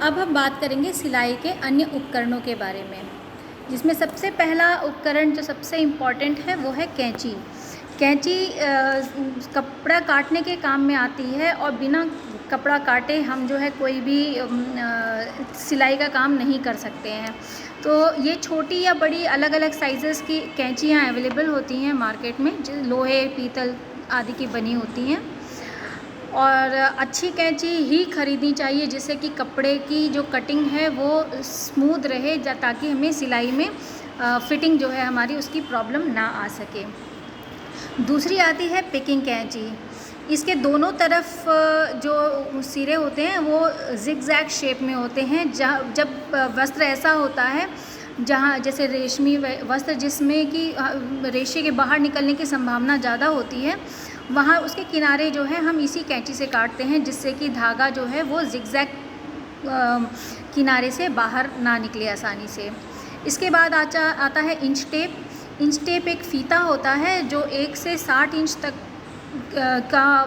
अब हम बात करेंगे सिलाई के अन्य उपकरणों के बारे में, जिसमें सबसे पहला उपकरण जो सबसे इम्पॉर्टेंट है वो है कैंची। कैंची कपड़ा काटने के काम में आती है और बिना कपड़ा काटे हम जो है कोई भी सिलाई का काम नहीं कर सकते हैं। तो ये छोटी या बड़ी अलग अलग साइज़ेस की कैंचियाँ अवेलेबल होती हैं मार्केट में, जो लोहे पीतल आदि की बनी होती हैं। और अच्छी कैंची ही ख़रीदनी चाहिए जिससे कि कपड़े की जो कटिंग है वो स्मूथ रहे, ताकि हमें सिलाई में फ़िटिंग जो है हमारी उसकी प्रॉब्लम ना आ सके। दूसरी आती है पिकिंग कैंची। इसके दोनों तरफ जो सिरे होते हैं वो ज़िगज़ैग शेप में होते हैं। जब वस्त्र ऐसा होता है जहाँ जैसे रेशमी वस्त्र जिसमें कि रेशे के बाहर निकलने की संभावना ज़्यादा होती है, वहाँ उसके किनारे जो है हम इसी कैंची से काटते हैं, जिससे कि धागा जो है वो ज़िगज़ैग किनारे से बाहर ना निकले आसानी से। इसके बाद आता है इंच टेप। इंच टेप एक फ़ीता होता है जो 1 से 60 इंच तक का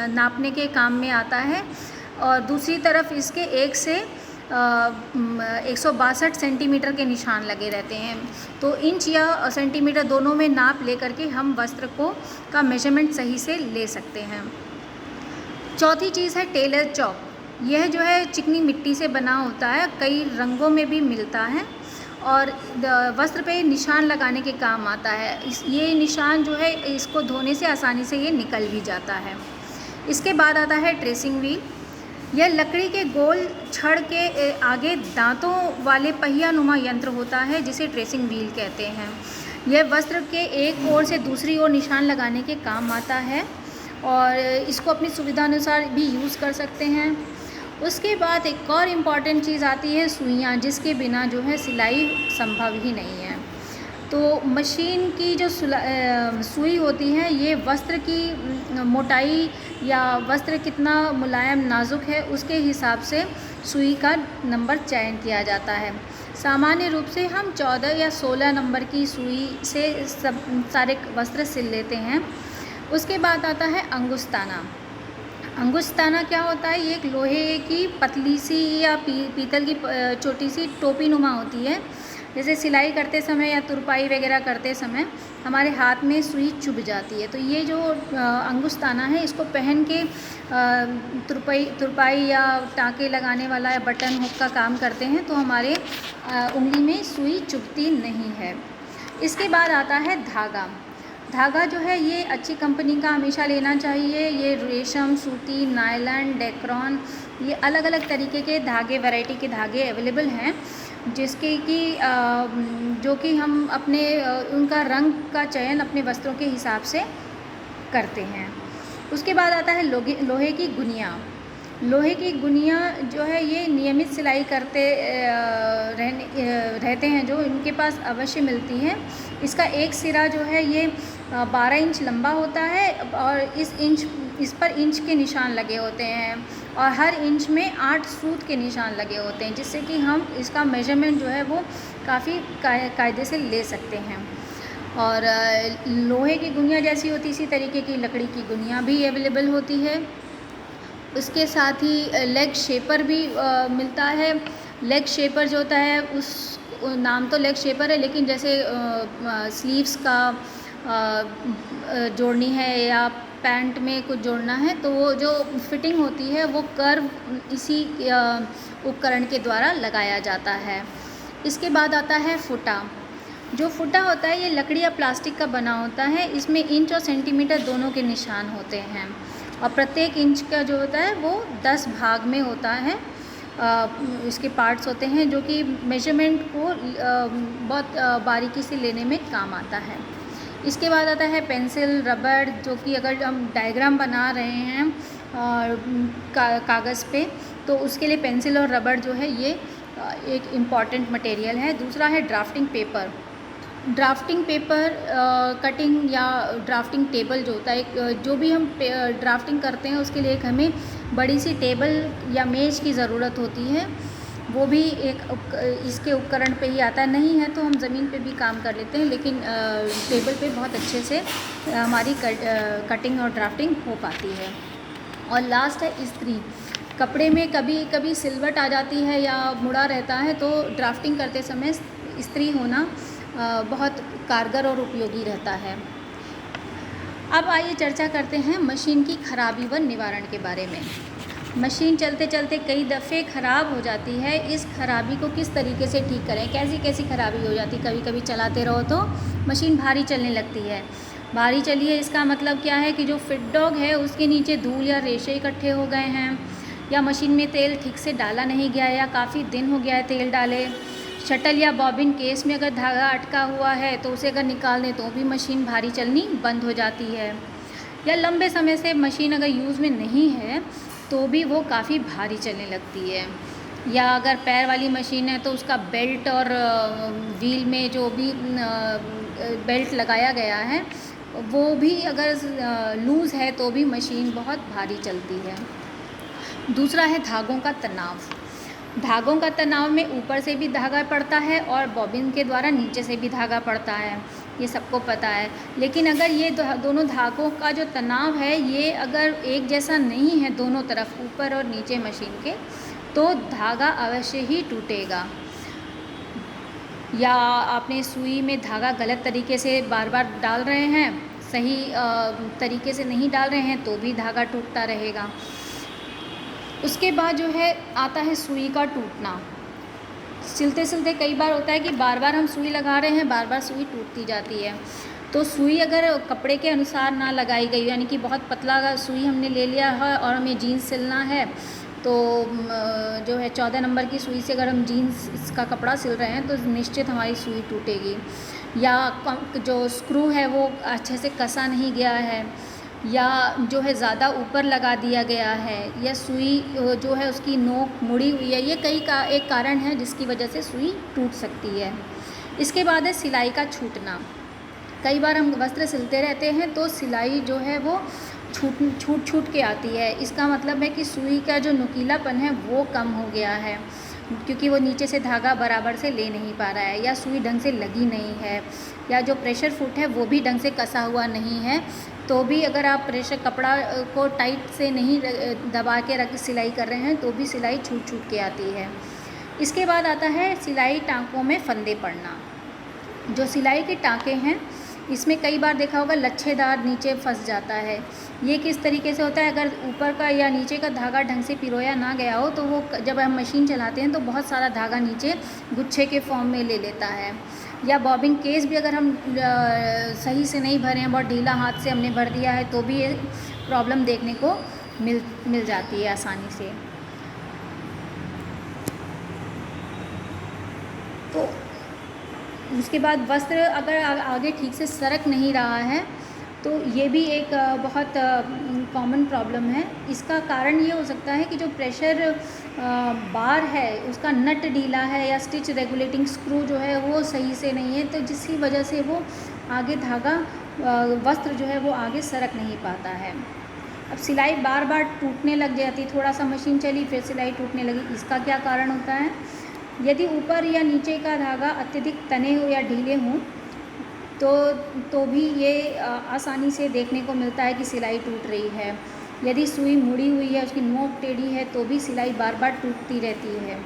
नापने के काम में आता है, और दूसरी तरफ इसके 1 से 162 सेंटीमीटर के निशान लगे रहते हैं। तो इंच या सेंटीमीटर दोनों में नाप लेकर के हम वस्त्र का मेजरमेंट सही से ले सकते हैं। चौथी चीज़ है टेलर चॉक। यह जो है चिकनी मिट्टी से बना होता है, कई रंगों में भी मिलता है और वस्त्र पे निशान लगाने के काम आता है। ये निशान जो है इसको धोने से आसानी से ये निकल भी जाता है। इसके बाद आता है ट्रेसिंग व्हील। यह लकड़ी के गोल छड़ के आगे दांतों वाले पहिया नुमा यंत्र होता है, जिसे ट्रेसिंग व्हील कहते हैं। यह वस्त्र के एक ओर से दूसरी ओर निशान लगाने के काम आता है और इसको अपनी सुविधा अनुसार भी यूज़ कर सकते हैं। उसके बाद एक और इम्पॉर्टेंट चीज़ आती है सुइयाँ, जिसके बिना जो है सिलाई संभव ही नहीं है। तो मशीन की जो सुई होती है, ये वस्त्र की मोटाई या वस्त्र कितना मुलायम नाजुक है उसके हिसाब से सुई का नंबर चयन किया जाता है। सामान्य रूप से हम 14 या 16 नंबर की सुई से सारे वस्त्र सिल लेते हैं। उसके बाद आता है अंगुस्ताना। अंगुस्ताना क्या होता है? ये एक लोहे की पतली सी या पीतल की छोटी सी टोपी नुमा होती है। जैसे सिलाई करते समय या तुरपाई वगैरह करते समय हमारे हाथ में सुई चुभ जाती है, तो ये जो अंगुस्ताना है इसको पहन के तुरपाई या टाँके लगाने वाला या बटन हुक का काम करते हैं, तो हमारे उंगली में सुई चुभती नहीं है। इसके बाद आता है धागा। धागा जो है ये अच्छी कंपनी का हमेशा लेना चाहिए। ये रेशम, सूती, नायलॉन, डेक्रॉन, ये अलग अलग तरीके के धागे, वैरायटी के धागे अवेलेबल हैं, जिसके कि जो कि हम अपने उनका रंग का चयन अपने वस्त्रों के हिसाब से करते हैं। उसके बाद आता है लोहे की गुनिया। लोहे की गुनिया जो है ये नियमित सिलाई करते रहते हैं जो इनके पास अवश्य मिलती है। इसका एक सिरा जो है ये 12 इंच लंबा होता है और इस पर इंच के निशान लगे होते हैं और हर इंच में 8 सूत के निशान लगे होते हैं, जिससे कि हम इसका मेजरमेंट जो है वो काफ़ी कायदे से ले सकते हैं। और लोहे की गुनिया जैसी होती इसी तरीके की लकड़ी की गुनिया भी अवेलेबल होती है। उसके साथ ही लेग शेपर भी मिलता है। लेग शेपर जो होता है उस नाम तो लेग शेपर है, लेकिन जैसे स्लीव्स का जोड़नी है या पैंट में कुछ जोड़ना है, तो वो जो फिटिंग होती है वो कर्व इसी उपकरण के द्वारा लगाया जाता है। इसके बाद आता है फुटा। जो फुटा होता है ये लकड़ी या प्लास्टिक का बना होता है। इसमें इंच और सेंटीमीटर दोनों के निशान होते हैं और प्रत्येक इंच का जो होता है वो 10 भाग में होता है। इसके पार्ट्स होते हैं जो कि मेजरमेंट को बहुत बारीकी से लेने में काम आता है। इसके बाद आता है पेंसिल, रबड़, जो कि अगर हम डायग्राम बना रहे हैं कागज़ पे, तो उसके लिए पेंसिल और रबड़ जो है ये एक इम्पॉर्टेंट मटेरियल है। दूसरा है drafting paper. Drafting paper cutting या ड्राफ्टिंग टेबल जो होता है, जो भी हम ड्राफ्टिंग करते हैं उसके लिए एक हमें बड़ी सी टेबल या मेज़ की ज़रूरत होती है। वो भी इसके उपकरण पे ही आता है। नहीं है तो हम ज़मीन पे भी काम कर लेते हैं, लेकिन टेबल पे बहुत अच्छे से हमारी कटिंग और ड्राफ्टिंग हो पाती है। और लास्ट है इस्त्री। कपड़े में कभी कभी सिलवट आ जाती है या मुड़ा रहता है, तो ड्राफ्टिंग करते समय इस्त्री होना बहुत कारगर और उपयोगी रहता है। अब आइए चर्चा करते हैं मशीन की खराबी व निवारण के बारे में। मशीन चलते चलते कई दफ़े ख़राब हो जाती है, इस खराबी को किस तरीके से ठीक करें, कैसी कैसी खराबी हो जाती है। कभी कभी चलाते रहो तो मशीन भारी चलने लगती है। भारी चलिए इसका मतलब क्या है कि जो फिट डॉग है उसके नीचे धूल या रेशे इकट्ठे हो गए हैं, या मशीन में तेल ठीक से डाला नहीं गया, या काफ़ी दिन हो गया है तेल डाले। शटल या बॉबिन केस में अगर धागा अटका हुआ है तो उसे अगर निकाल दें तो भी मशीन भारी चलनी बंद हो जाती है। या लंबे समय से मशीन अगर यूज़ में नहीं है तो भी वो काफ़ी भारी चलने लगती है। या अगर पैर वाली मशीन है तो उसका बेल्ट और व्हील में जो भी बेल्ट लगाया गया है वो भी अगर लूज़ है तो भी मशीन बहुत भारी चलती है। दूसरा है धागों का तनाव। धागों का तनाव में ऊपर से भी धागा पड़ता है और बॉबिन के द्वारा नीचे से भी धागा पड़ता है, ये सबको पता है। लेकिन अगर ये दोनों धागों का जो तनाव है ये अगर एक जैसा नहीं है दोनों तरफ, ऊपर और नीचे मशीन के, तो धागा अवश्य ही टूटेगा। या आपने सुई में धागा गलत तरीके से बार बार डाल रहे हैं, सही तरीके से नहीं डाल रहे हैं तो भी धागा टूटता रहेगा। उसके बाद जो है आता है सुई का टूटना। सिलते सिलते कई बार होता है कि बार बार हम सुई लगा रहे हैं, बार बार सुई टूटती जाती है। तो सुई अगर कपड़े के अनुसार ना लगाई गई, यानी कि बहुत पतला सुई हमने ले लिया है और हमें जीन्स सिलना है, तो जो है 14 नंबर की सुई से अगर हम जीन्स का कपड़ा सिल रहे हैं तो निश्चित हमारी सुई टूटेगी। या जो स्क्रू है वो अच्छे से कसा नहीं गया है, या जो है ज़्यादा ऊपर लगा दिया गया है, या सुई जो है उसकी नोक मुड़ी हुई है, ये एक कारण है जिसकी वजह से सुई टूट सकती है। इसके बाद है सिलाई का छूटना। कई बार हम वस्त्र सिलते रहते हैं तो सिलाई जो है वो छूट के आती है। इसका मतलब है कि सुई का जो नुकीलापन है वो कम हो गया है, क्योंकि वो नीचे से धागा बराबर से ले नहीं पा रहा है, या सुई ढंग से लगी नहीं है, या जो प्रेशर फुट है वो भी ढंग से कसा हुआ नहीं है। तो भी अगर आप प्रेशर कपड़ा को टाइट से नहीं दबा के रख सिलाई कर रहे हैं तो भी सिलाई छूट के आती है। इसके बाद आता है सिलाई टाँकों में फंदे पड़ना। जो सिलाई के टाँके हैं इसमें कई बार देखा होगा लच्छेदार नीचे फंस जाता है। ये किस तरीके से होता है, अगर ऊपर का या नीचे का धागा ढंग से पिरोया ना गया हो तो वो जब हम मशीन चलाते हैं तो बहुत सारा धागा नीचे गुच्छे के फॉर्म में ले लेता है। या बॉबिन केस भी अगर हम सही से नहीं भरे हैं, बहुत ढीला हाथ से हमने भर दिया है तो भी ये प्रॉब्लम देखने को मिल जाती है आसानी से। तो उसके बाद वस्त्र अगर आगे ठीक से सरक नहीं रहा है तो ये भी एक बहुत कॉमन प्रॉब्लम है। इसका कारण ये हो सकता है कि जो प्रेशर बार है उसका नट ढीला है, या स्टिच रेगुलेटिंग स्क्रू जो है वो सही से नहीं है, तो जिसकी वजह से वो आगे धागा वस्त्र जो है वो आगे सरक नहीं पाता है। अब सिलाई बार बार टूटने लग जाती, थोड़ा सा मशीन चली फिर सिलाई टूटने लगी, इसका क्या कारण होता है? यदि ऊपर या नीचे का धागा अत्यधिक तने हो या ढीले हों तो भी ये आसानी से देखने को मिलता है कि सिलाई टूट रही है। यदि सुई मुड़ी हुई है, उसकी नोक टेढ़ी है तो भी सिलाई बार बार टूटती रहती है।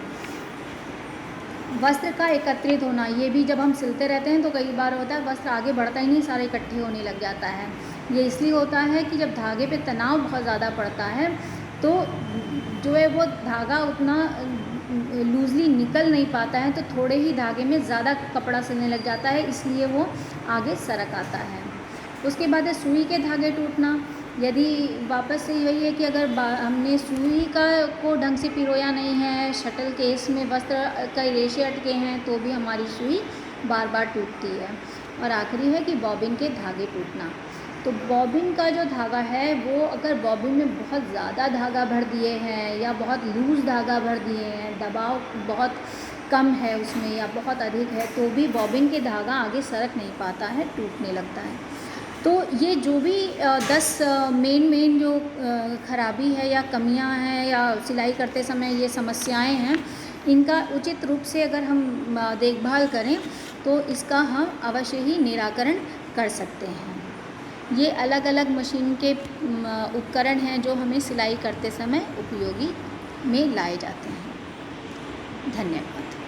वस्त्र का एकत्रित होना, ये भी जब हम सिलते रहते हैं तो कई बार होता है वस्त्र आगे बढ़ता ही नहीं, सारे इकट्ठे होने लग जाता है। ये इसलिए होता है कि जब धागे पे तनाव बहुत ज़्यादा पड़ता है तो जो है वो धागा उतना लूज़ली निकल नहीं पाता है, तो थोड़े ही धागे में ज़्यादा कपड़ा सिलने लग जाता है, इसलिए वो आगे सरक आता है। उसके बाद है सुई के धागे टूटना। यदि वापस से यही है कि अगर हमने सुई को ढंग से पिरोया नहीं है, शटल केस में वस्त्र का रेशे अटके हैं तो भी हमारी सुई बार बार टूटती है। और आखिरी है कि बॉबिन के धागे टूटना। तो बॉबिन का जो धागा है वो अगर बॉबिन में बहुत ज़्यादा धागा भर दिए हैं या बहुत लूज़ धागा भर दिए हैं, दबाव बहुत कम है उसमें या बहुत अधिक है, तो भी बॉबिन के धागा आगे सरक नहीं पाता है, टूटने लगता है। तो ये जो भी 10 मेन जो खराबी है या कमियां हैं या सिलाई करते समय ये समस्याएं हैं, इनका उचित रूप से अगर हम देखभाल करें तो इसका हम अवश्य ही निराकरण कर सकते हैं। ये अलग अलग मशीन के उपकरण हैं जो हमें सिलाई करते समय उपयोगी में लाए जाते हैं। धन्यवाद।